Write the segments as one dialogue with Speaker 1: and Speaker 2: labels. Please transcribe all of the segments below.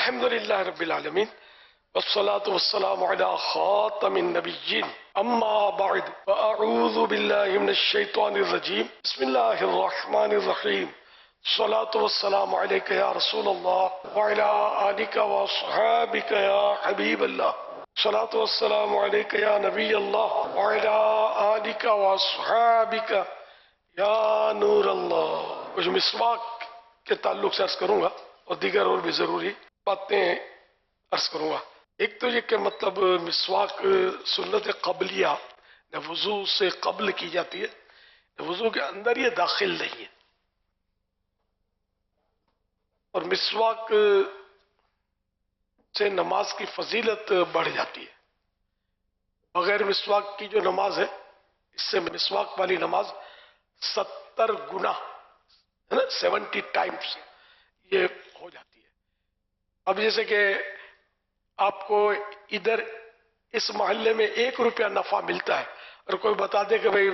Speaker 1: الحمد للہ رب العالمین والصلاة والسلام على خاتم النبیین اما بعد فاعوذ باللہ من الشیطان الرجیم بسم اللہ الرحمن الرحیم الصلاة والسلام علیکہ یا رسول اللہ وعلى آلک واصحابک یا حبیب اللہ الصلاة والسلام علیکہ یا نبی اللہ وعلى آلک واصحابک یا نور اللہ۔ کچھ مسواک کے تعلق سے عرض کروں گا اور دیگر اور بھی ضروری باتیں عرض کروں گا۔ ایک تو یہ کہ مطلب مسواک سنت قبلیہ وضو سے قبل کی جاتی ہے، وضو کے اندر یہ داخل نہیں ہے، اور مسواک سے نماز کی فضیلت بڑھ جاتی ہے۔ بغیر مسواک کی جو نماز ہے، اس سے مسواک والی نماز 70 گنا 70 ٹائمز یہ ہو جاتی ہے۔ اب جیسے کہ آپ کو ادھر اس محلے میں 1 روپیہ نفع ملتا ہے، اور کوئی بتا دے کہ بھئی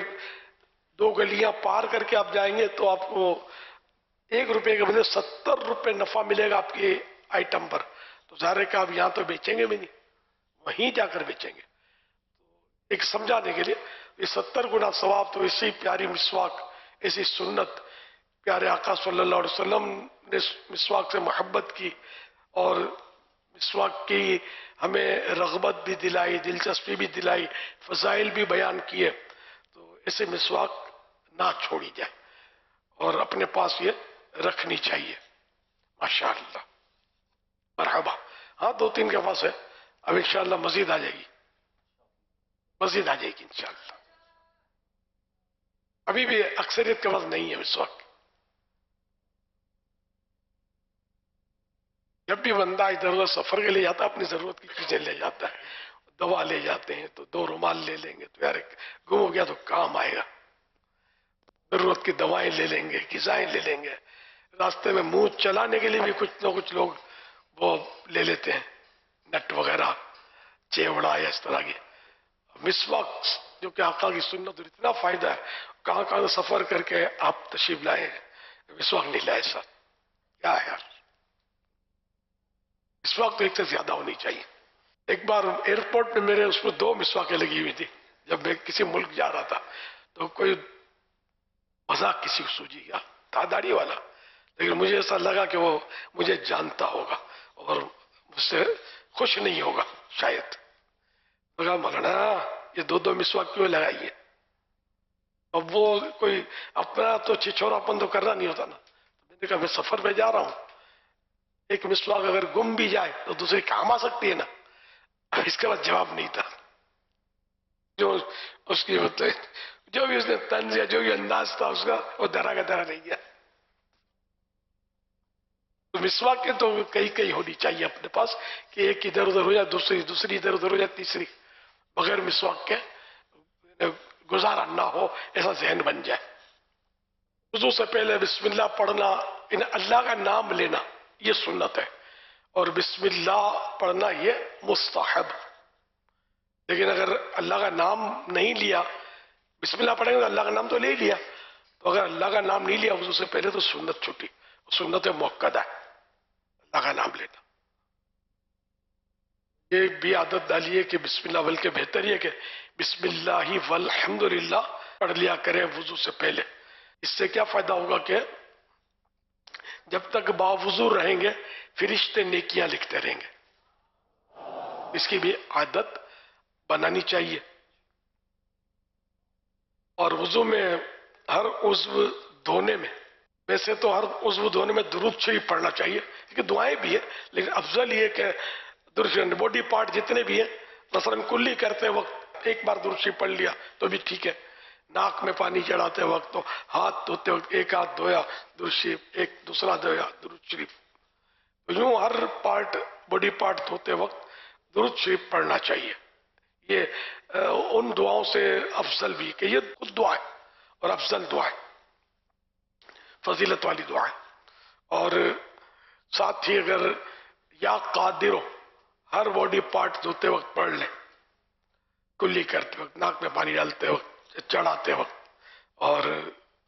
Speaker 1: 2 گلیاں پار کر کے آپ جائیں گے تو آپ کو 1 روپے کے بدلے 70 روپے نفع ملے گا آپ کے آئٹم پر، تو ظاہر ہے کہ آپ یہاں تو بیچیں گے بھی نہیں، وہیں جا کر بیچیں گے۔ ایک سمجھانے کے لیے یہ 70 گنا ثواب تو اسی پیاری مسواک، ایسی سنت پیارے آقا صلی اللہ علیہ وسلم نے مسواک سے محبت کی اور مسواک کی ہمیں رغبت بھی دلائی، دلچسپی بھی دلائی، فضائل بھی بیان کیے، تو ایسے مسواک نہ چھوڑی جائے اور اپنے پاس یہ رکھنی چاہیے۔ ماشاءاللہ، مرحبا۔ ہاں 2-3 کے پاس ہے، اب انشاءاللہ مزید آ جائے گی، مزید آ جائے گی انشاءاللہ۔ ابھی بھی اکثریت کے پاس نہیں ہے مسواک۔ جب بھی بندہ ادھر ادھر سفر کے لے جاتا ہے، اپنی ضرورت کی چیزیں لے جاتا ہے، دوا لے جاتے ہیں تو 2 رومال لے لیں گے تو یار گم ہو گیا تو کام آئے گا، ضرورت کی دوائیں لے لیں گے، غذائیں لے لیں گے، راستے میں منہ چلانے کے لیے بھی کچھ نہ کچھ لوگ وہ لے لیتے ہیں، نٹ وغیرہ، چیوڑا یا اس طرح کی۔ مسواک جو کہ آقا کی سنت، اتنا فائدہ ہے، کہاں کہاں سفر کر کے آپ تشریف لائے ہیں، مسواک نہیں لائے ساتھ، کیا ہے یار؟ مسواک تو ایک سے زیادہ ہونی چاہیے۔ ایک بار ایئرپورٹ میں میرے اس میں 2 مسواکیں لگی ہوئی تھی، جب میں کسی ملک جا رہا تھا، تو کوئی مذاق کسی کو سوجی گیا، تھا داڑھی والا، لیکن مجھے ایسا لگا کہ وہ مجھے جانتا ہوگا اور مجھ سے خوش نہیں ہوگا شاید۔ لگا مولانا یہ 2 مسواک کیوں لگائی ہے؟ اب وہ کوئی اپنا تو چھچورا پن تو کرنا نہیں ہوتا نا، میں نے کہا میں سفر پہ جا رہا ہوں، ایک مسواک اگر گم بھی جائے تو دوسری کام آ سکتی ہے نا۔ اس کے بعد جواب نہیں تھا، جو اس کی جو بھی اس نے طنز یا جو بھی انداز تھا اس کا، وہ درا کا درا نہیں گیا۔ مسواک کے تو کئی ہونی چاہیے اپنے پاس، کہ ایک ادھر ادھر ہو جائے، دوسری ادھر ادھر ہو جائے، تیسری بغیر مسواک کے گزارا نہ ہو، ایسا ذہن بن جائے۔ وضو سے پہلے بسم اللہ پڑھنا، اللہ کا نام لینا یہ سنت ہے، اور بسم اللہ پڑھنا یہ مستحب۔ لیکن اگر اللہ کا نام نہیں لیا، بسم اللہ پڑھیں گے تو اللہ کا نام تو لے لیا، تو اگر اللہ کا نام نہیں لیا وضو سے پہلے تو سنت چھوٹی، سنت مؤکدہ ہے اللہ کا نام لینا۔ یہ بھی عادت ڈالیے کہ بسم اللہ، بلکہ بہتر یہ کہ بسم اللہ والحمدللہ پڑھ لیا کریں وضو سے پہلے۔ اس سے کیا فائدہ ہوگا کہ جب تک باوضو رہیں گے فرشتے نیکیاں لکھتے رہیں گے، اس کی بھی عادت بنانی چاہیے۔ اور وضو میں ہر عضو دھونے میں، ویسے تو ہر عضو دھونے میں درود شریف پڑھنا چاہیے، کیونکہ دعائیں بھی ہیں، لیکن افضل یہ کہ درود شریف باڈی پارٹ جتنے بھی ہیں، مثلا کلی کرتے وقت ایک بار درود شریف پڑھ لیا تو بھی ٹھیک ہے، ناک میں پانی چڑھاتے وقت تو ہاتھ دھوتے وقت ایک ہاتھ دھویا درود شریف، ایک دوسرا دھویا درود شریف، تو یوں ہر پارٹ باڈی پارٹ دھوتے وقت درود شریف پڑھنا چاہیے۔ یہ ان دعاؤں سے افضل بھی کہ یہ خود دعا ہے اور افضل دعا ہے، فضیلت والی دعا ہے۔ اور ساتھ ہی اگر یا قادر ہو ہر باڈی پارٹ دھوتے وقت پڑھ لیں، کلی کرتے وقت، ناک میں پانی ڈالتے وقت، چڑھاتے وقت اور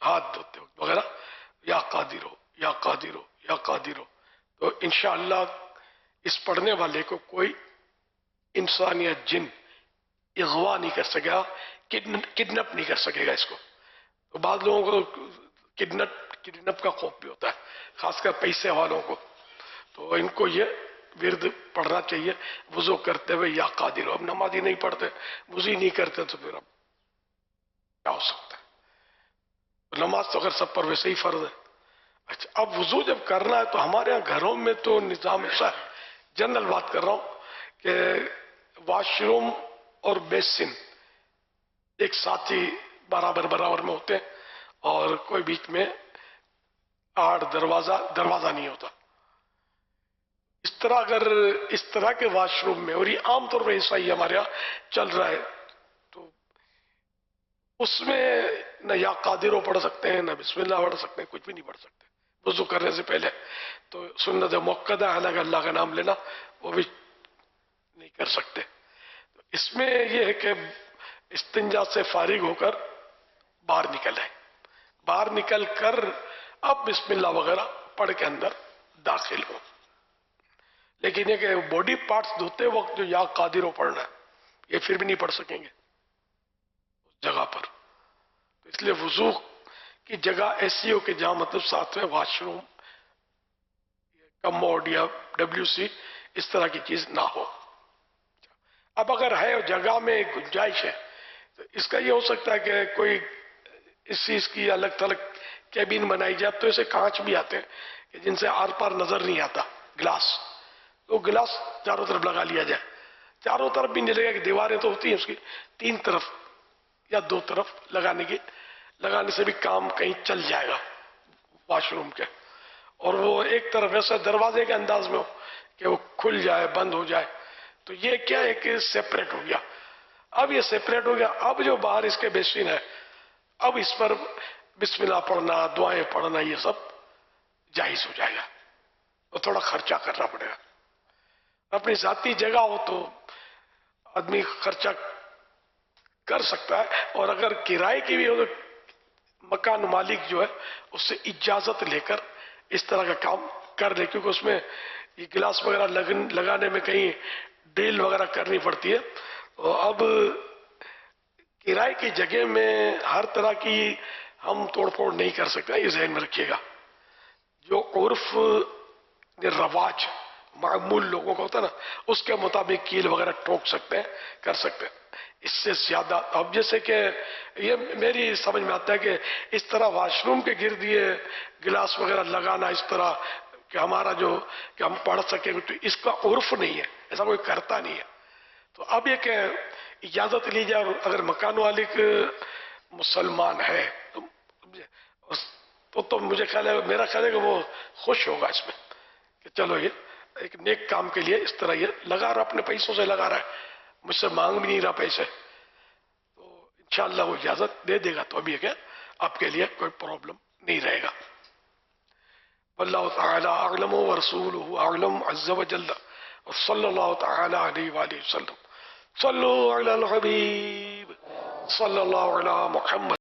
Speaker 1: ہاتھ دھوتے وقت وغیرہ، یا قادر ہو یا قادر ہو یا قادر ہو، تو انشاءاللہ اس پڑھنے والے کو کوئی انسان یا جن اغوا نہیں کر سکے گا، کڈنپ نہیں کر سکے گا اس کو. تو بعض لوگوں کو کڈنپ کا خوف بھی ہوتا ہے، خاص کر پیسے والوں کو. تو ان کو یہ ورد پڑھنا چاہیے وضو کرتے ہوئے یا قادر ہو. اب نماز ہی نہیں پڑھتے، وضو ہی نہیں کرتے تو پھر اب کیا ہو سکتا ہے؟ نماز تو اگر سب پر ویسے ہی فرض ہے. اچھا، اب وضو جب کرنا ہے تو ہمارے ہاں گھروں میں تو نظام ایسا ہے، جنرل بات کر رہا ہوں، کہ واش روم اور بیسن ایک ساتھ ہی برابر میں ہوتے ہیں، اور کوئی بیچ میں دروازہ نہیں ہوتا. اس طرح اگر اس طرح کے واش روم میں، اور یہ عام طور پر ایسا ہی ہمارے یہاں چل رہا ہے، تو اس میں نہ یا قادر پڑھ سکتے ہیں، نہ بسم اللہ پڑھ سکتے ہیں، کچھ بھی نہیں پڑھ سکتے وضو کرنے سے پہلے. تو سنت مؤکدہ ہے اگر اللہ کا نام لینا، وہ بھی نہیں کر سکتے. اس میں یہ ہے کہ استنجا سے فارغ ہو کر باہر نکل آئے، باہر نکل کر اب بسم اللہ وغیرہ پڑھ کے اندر داخل ہو. لیکن یہ کہ باڈی پارٹس دھوتے وقت جو یا قادر ہو پڑھنا ہے، یہ پھر بھی نہیں پڑھ سکیں گے اس جگہ پر. تو اس لیے وضو کی جگہ ایسی ہو کہ جہاں مطلب ساتھ میں واش روم، کموڈ یا WC اس طرح کی چیز نہ ہو. اب اگر ہے جگہ میں گنجائش ہے تو اس کا یہ ہو سکتا ہے کہ کوئی اس چیز کی الگ تھلگ کیبن بنائی جائے. تو اسے کانچ بھی آتے ہیں کہ جن سے آر پار نظر نہیں آتا، گلاس، تو گلاس چاروں طرف لگا لیا جائے. چاروں طرف بھی نہیں لگے کہ دیواریں تو ہوتی ہیں اس کی، 3 طرف یا 2 طرف لگانے سے بھی کام کہیں چل جائے گا واش روم کے. اور وہ ایک طرف ایسا دروازے کے انداز میں ہو کہ وہ کھل جائے، بند ہو جائے. تو یہ کیا ہے کہ سیپریٹ ہو گیا. اب یہ سیپریٹ ہو گیا، اب جو باہر اس کے بیسن ہے، اب اس پر بسم اللہ پڑھنا، دعائیں پڑھنا، یہ سب جائز ہو جائے گا. تو تھوڑا خرچہ کرنا پڑے گا. اپنی ذاتی جگہ ہو تو آدمی خرچہ کر سکتا ہے، اور اگر کرائے کی بھی ہو تو مکان مالک جو ہے اس سے اجازت لے کر اس طرح کا کام کر لے، کیونکہ اس میں یہ گلاس وغیرہ لگانے میں کہیں ڈیل وغیرہ کرنی پڑتی ہے. اب کرائے کی جگہ میں ہر طرح کی ہم توڑ پھوڑ نہیں کر سکتے، یہ ذہن میں رکھیے گا. جو عرف رواج معمول لوگوں کا ہوتا ہے نا، اس کے مطابق کیل وغیرہ ٹھوک سکتے ہیں، کر سکتے ہیں. اس سے زیادہ اب جیسے کہ یہ میری سمجھ میں آتا ہے کہ اس طرح واش روم کے گرد یہ گلاس وغیرہ لگانا اس طرح کہ ہمارا جو کہ ہم پڑھ سکیں، تو اس کا عرف نہیں ہے، ایسا کوئی کرتا نہیں ہے. تو اب یہ کہ اجازت لی جائے، اور اگر مکان مالک مسلمان ہے تو مجھے میرا خیال ہے کہ وہ خوش ہوگا اس میں کہ چلو یہ ایک نیک کام کے لیے اس طرح یہ لگا رہا، اپنے پیسوں سے لگا رہا ہے، مجھ سے مانگ بھی نہیں رہا پیسے، تو انشاءاللہ وہ اجازت دے دے گا. تو اب یہ کہ آپ کے لیے کوئی پرابلم نہیں رہے گا. واللہ تعالی اعلم ورسولہ اعلم عز وجل، صلی اللہ تعالی علیہ وآلہ وسلم. صلو علی الحبیب صلی اللہ علی محمد.